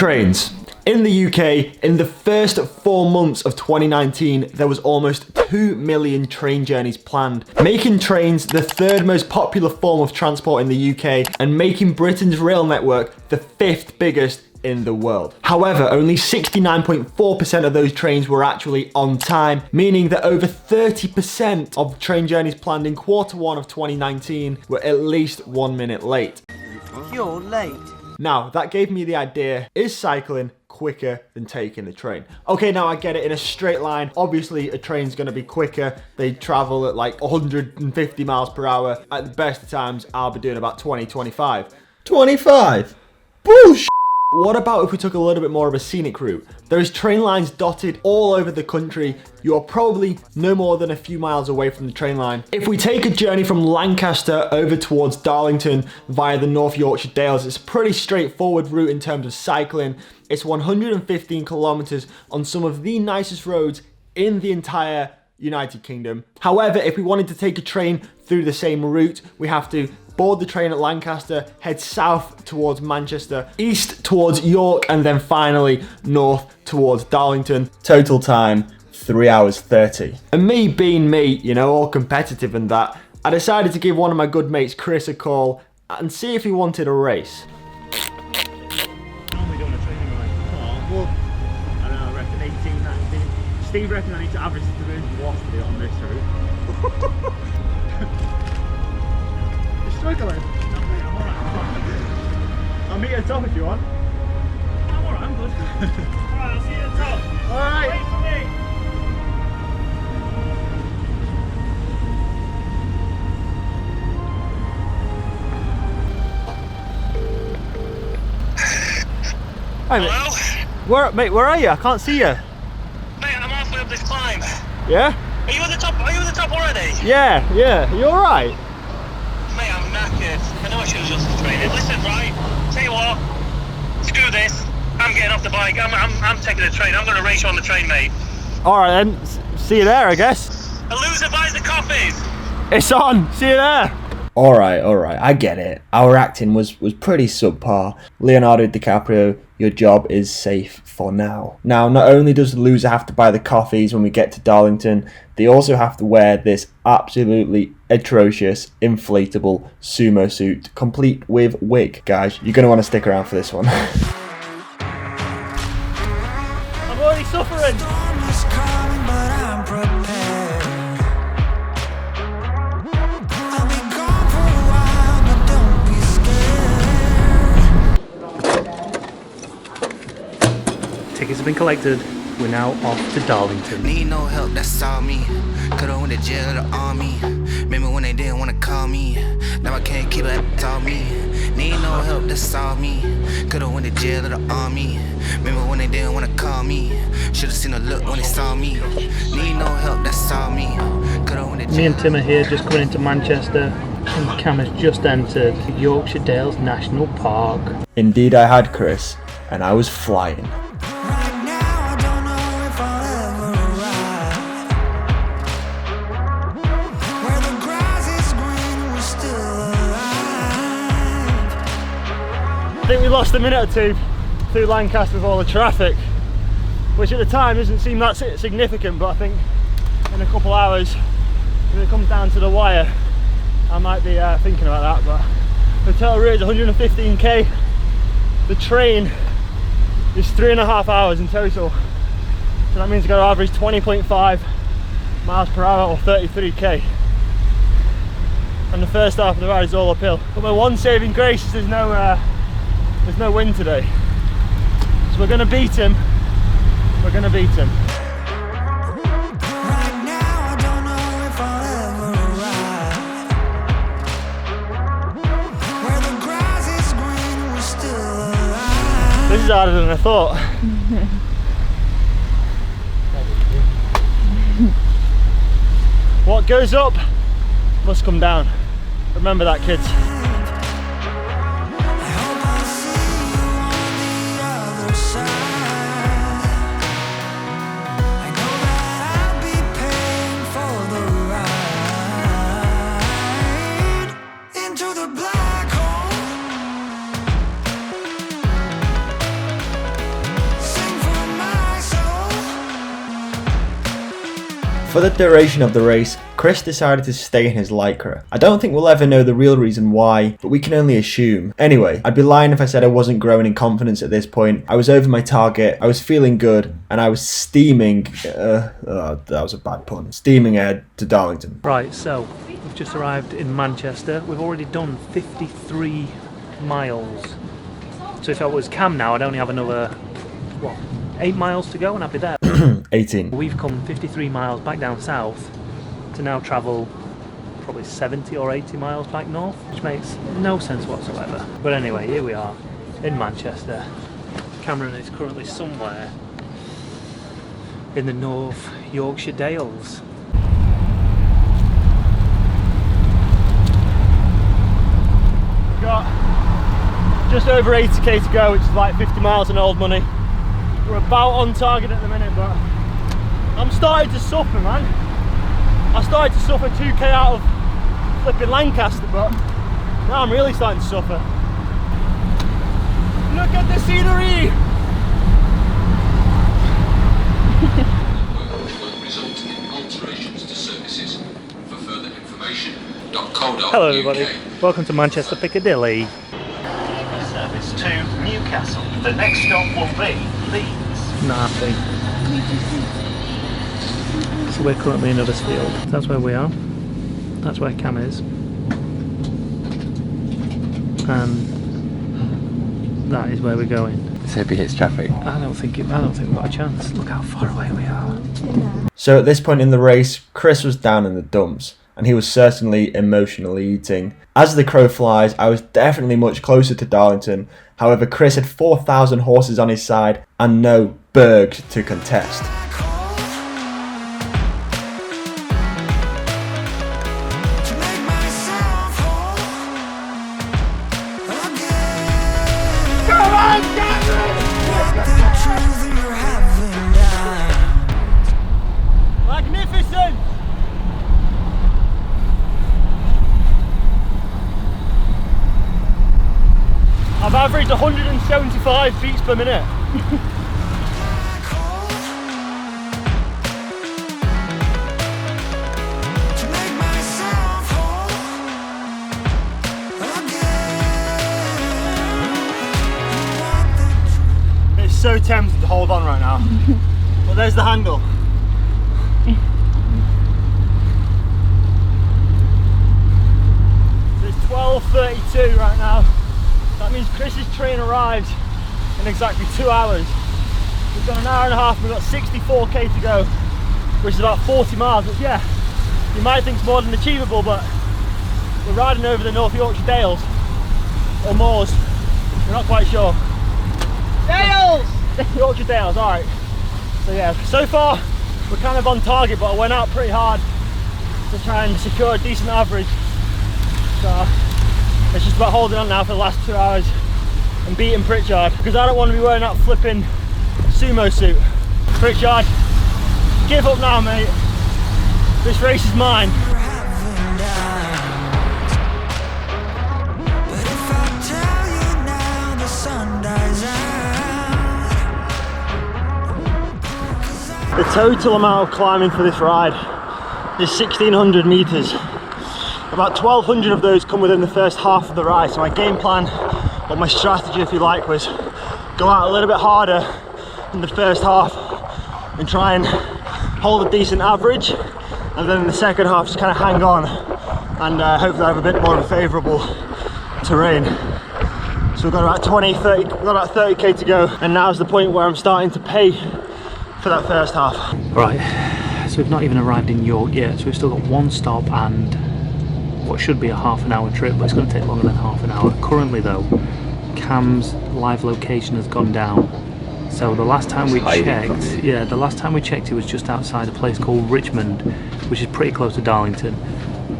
trains. In the UK, in the first 4 months of 2019, there was almost 2 million train journeys planned, making trains the third most popular form of transport in the UK and making Britain's rail network the 5th biggest in the world. However, only 69.4% of those trains were actually on time, meaning that over 30% of train journeys planned in Q1 of 2019 were at least 1 minute late. You're late. Now, that gave me the idea, is cycling quicker than taking the train? Okay, now I get it, in a straight line, obviously a train's gonna be quicker. They travel at like 150 miles per hour. At the best of times, I'll be doing about 20, 25. 25? Bullshit! What about if we took a little bit more of a scenic route? There's train lines dotted all over the country. You are probably no more than a few miles away from the train line. If we take a journey from Lancaster over towards Darlington via the North Yorkshire Dales, it's a pretty straightforward route in terms of cycling. It's 115 kilometers on some of the nicest roads in the entire United Kingdom. However, if we wanted to take a train through the same route, we have to board the train at Lancaster, head south towards Manchester, east towards York, and then finally north towards Darlington. Total time, 3 hours 30. And me being me, you know, all competitive and that, I decided to give one of my good mates, Chris, a call and see if he wanted a race. Normally doing a training like, oh, well, I don't know, I reckon 18, 19. Steve reckons I need to average 3 watts to do it on this route. Struggling. I'm alright. I'll meet you at the top if you want. I'm alright, I'm good. Alright, I'll see you at the top. Alright. Wait for me. Hey, mate. Hello? Mate, where are you? I can't see you. Mate, I'm halfway up this climb. Yeah? Are you at the top? Are you at the top already? Yeah. You alright? Mate, I'm knackered. I know I should have just trained. Listen, right? Tell you what. Screw this. I'm getting off the bike. I'm taking the train. I'm going to race you on the train, mate. Alright then. See you there, I guess. A loser buys the coffees. It's on. See you there. Alright, I get it. Our acting was pretty subpar. Leonardo DiCaprio, your job is safe for now. Now, not only does the loser have to buy the coffees when we get to Darlington, they also have to wear this absolutely atrocious inflatable sumo suit, complete with wig. Guys, you're going to want to stick around for this one. I'm already suffering. Tickets have been collected. We're now off to Darlington. Need no help, that's all me. Could've went to jail or the army. Remember when they didn't wanna call me. Now I can't keep it, that's all me. Need no help, that's all me. Could've went to jail or the army. Remember when they didn't wanna call me. Should've seen a look when they saw me. Need no help, that's all me. Could've went to jail. Me and Tim are here just coming into Manchester, and Cam has just entered the Yorkshire Dales National Park. Indeed I had, Chris, and I was flying. I think we lost a minute or two through Lancaster with all the traffic, which at the time doesn't seem that significant, but I think in a couple hours, when it comes down to the wire, I might be thinking about that. But the total route is 115k. The train is 3.5 hours in total, so that means I've got to average 20.5 miles per hour or 33k. And the first half of the ride is all uphill. But my one saving grace is there's no wind today, so we're going to beat him. We're going to beat him. This is harder than I thought. What goes up must come down. Remember that, kids. For the duration of the race, Chris decided to stay in his Lycra. I don't think we'll ever know the real reason why, but we can only assume. Anyway, I'd be lying if I said I wasn't growing in confidence at this point. I was over my target, I was feeling good, and I was steaming, that was a bad pun, steaming ahead to Darlington. Right, so we've just arrived in Manchester. We've already done 53 miles. So if I was Cam now, I'd only have another, what, 8 miles to go and I'd be there. 18. We've come 53 miles back down south to now travel probably 70 or 80 miles back north, which makes no sense whatsoever. But anyway, here we are in Manchester. Cameron is currently somewhere in the North Yorkshire Dales. Got just over 80k to go, which is like 50 miles in old money. We're about on target at the minute, but I'm starting to suffer, man. I started to suffer 2k out of flipping Lancaster, but now I'm really starting to suffer. Look at the scenery! Hello everybody, welcome to Manchester Piccadilly. Service to Newcastle. The next stop will be Leeds. Nothing. So we're currently in Huddersfield. That's where we are. That's where Cam is. And that is where we're going. Let's hope he hits traffic. I don't think we've got a chance. Look how far away we are. So at this point in the race, Chris was down in the dumps, and he was certainly emotionally eating. As the crow flies, I was definitely much closer to Darlington. However, Chris had 4,000 horses on his side and no Bergs to contest. Magnificent! I've averaged 175 beats per minute. It's so tempting to hold on right now. But there's the handle. So it's 12:32 right now. That means Chris's train arrived in exactly 2 hours. We've got an hour and a half, we've got 64k to go, which is about 40 miles, which yeah, you might think is more than achievable, but we're riding over the North Yorkshire Dales, or moors, we're not quite sure. Dales! Yorkshire Dales, alright. So yeah, so far we're kind of on target, but I went out pretty hard to try and secure a decent average. So it's just about holding on now for the last 2 hours and beating Pritchard, because I don't want to be wearing that flipping sumo suit. Pritchard, give up now, mate. This race is mine. The total amount of climbing for this ride is 1,600 meters. About 1,200 of those come within the first half of the ride. So my game plan, or my strategy if you like, was go out a little bit harder in the first half and try and hold a decent average, and then in the second half just kind of hang on and hopefully have a bit more of a favourable terrain. So we've got about 20, 30, we've got about 30k to go, and now's the point where I'm starting to pay for that first half. Right, so we've not even arrived in York yet, so we've still got one stop and what should be a half-an-hour trip, but it's going to take longer than half an hour. Currently though, Cam's live location has gone down. So the last time we checked, yeah, the last time we checked it was just outside a place called Richmond, which is pretty close to Darlington.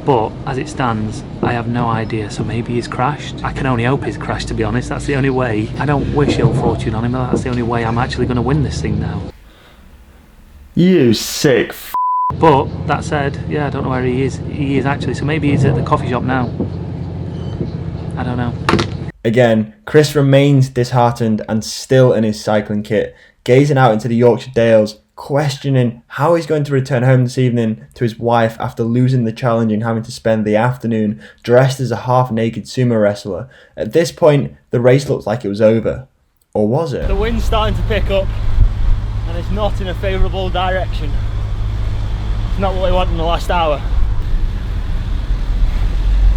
But as it stands, I have no idea, so maybe he's crashed. I can only hope he's crashed, to be honest. That's the only way. I don't wish ill fortune on him, but that's the only way I'm actually going to win this thing now. You sick f***. But that said, yeah, I don't know where he is. He is actually, so maybe he's at the coffee shop now. I don't know. Again, Chris remains disheartened and still in his cycling kit, gazing out into the Yorkshire Dales, questioning how he's going to return home this evening to his wife after losing the challenge and having to spend the afternoon dressed as a half-naked sumo wrestler. At this point, the race looked like it was over. Or was it? The wind's starting to pick up and it's not in a favourable direction. It's not what we want in the last hour.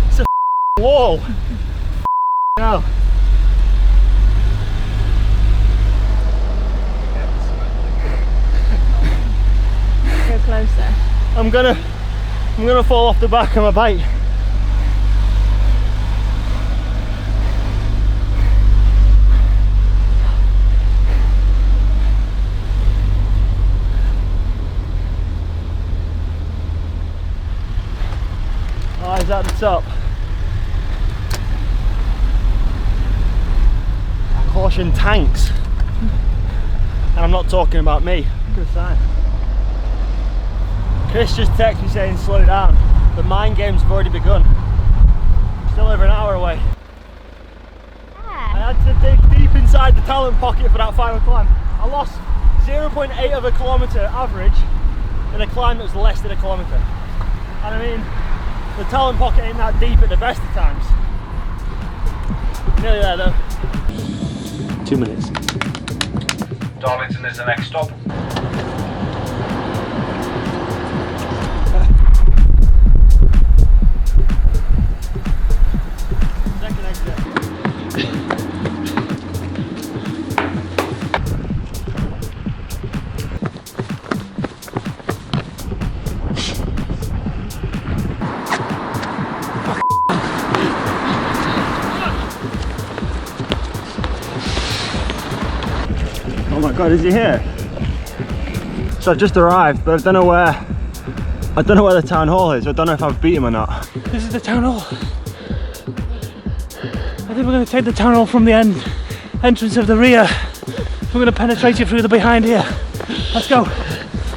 It's a wall. No. Go closer. I'm gonna fall off the back of my bike. Eyes at the top. Caution tanks. And I'm not talking about me. Good sign. Chris just texted me saying slow down. The mind games have already begun. Still over an hour away. I had to dig deep inside the talent pocket for that final climb. I lost 0.8 of a kilometre average in a climb that was less than a kilometre. And I mean, the talent pocket ain't that deep at the best of times. Nearly there though. 2 minutes. Darlington is the next stop. Second exit. Oh my god, is he here? So I've just arrived, but I don't know where the town hall is. I don't know if I've beat him or not. This is the town hall. I think we're going to take the town hall from the entrance of the rear. We're going to penetrate it through the behind here. Let's go.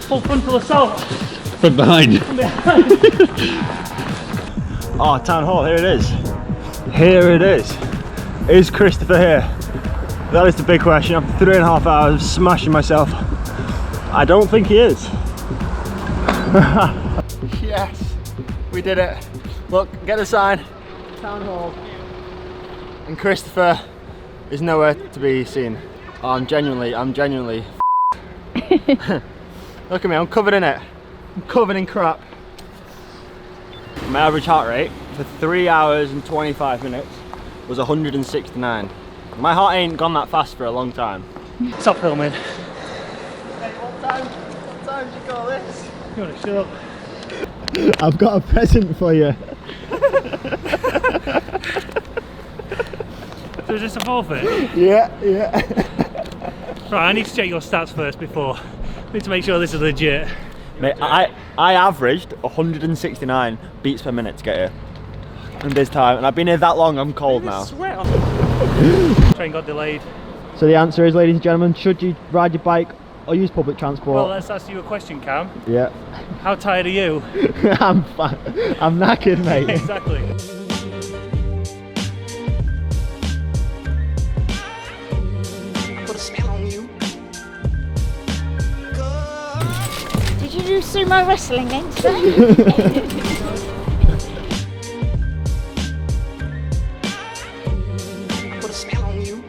Full frontal assault. From behind. Oh, town hall, here it is. Here it is. Is Christopher here? That is the big question. After 3.5 hours smashing myself, I don't think he is. Yes, we did it. Look, get a sign. Town hall. And Christopher is nowhere to be seen. Oh, I'm genuinely Look at me, I'm covered in it. I'm covered in crap. My average heart rate for 3 hours and 25 minutes was 169. My heart ain't gone that fast for a long time. Stop filming. Hey, what time do you call this? You want to shut up? I've got a present for you. So is this a forfeit? Yeah. Right, I need to check your stats first before. I need to make sure this is legit. Mate, I averaged 169 beats per minute to get here. In this time, and I've been here that long, I'm cold now. Sweat on. Train got delayed. So the answer is, ladies and gentlemen, should you ride your bike or use public transport? Well, let's ask you a question, Cam. Yeah. How tired are you? I'm fine. I'm knackered, mate. Exactly. Put a smell on you. Did you do sumo wrestling then today? Put a smell on you.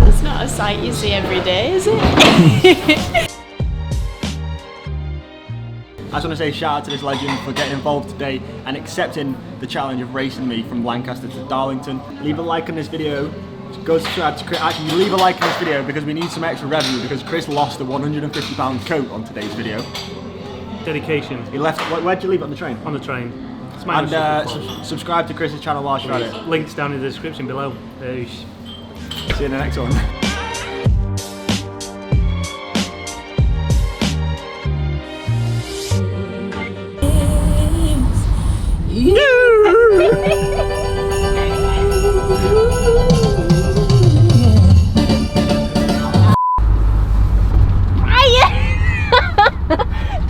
It's not a sight you see every day, is it? I just want to say shout out to this legend for getting involved today and accepting the challenge of racing me from Lancaster to Darlington. Leave a like on this video. Go subscribe to Chris. Actually, leave a like on this video because we need some extra revenue because Chris lost a £150 coat on today's video. Dedication. He left. Where'd you leave it on the train? On the train. It's my And subscribe to Chris's channel whilst you're at it. Links down in the description below. See you in the next one.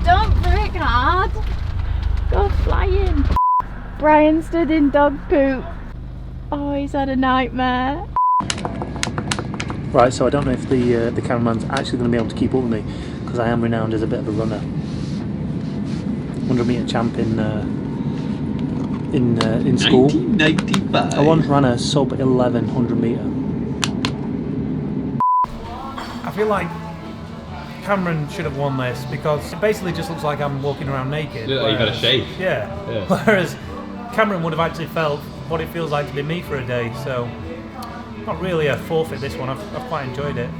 Don't break hard. Go flying. Brian stood in dog poop. Oh, he's had a nightmare. Right, so I don't know if the cameraman's actually going to be able to keep up with me, because I am renowned as a bit of a runner. 100 metre champ in school. 1995. I once ran a sub 1100 metre. I feel like Cameron should have won this because it basically just looks like I'm walking around naked. You've had a shave. Yeah. Whereas Cameron would have actually felt what it feels like to be me for a day. So not really a forfeit this one. I've quite enjoyed it.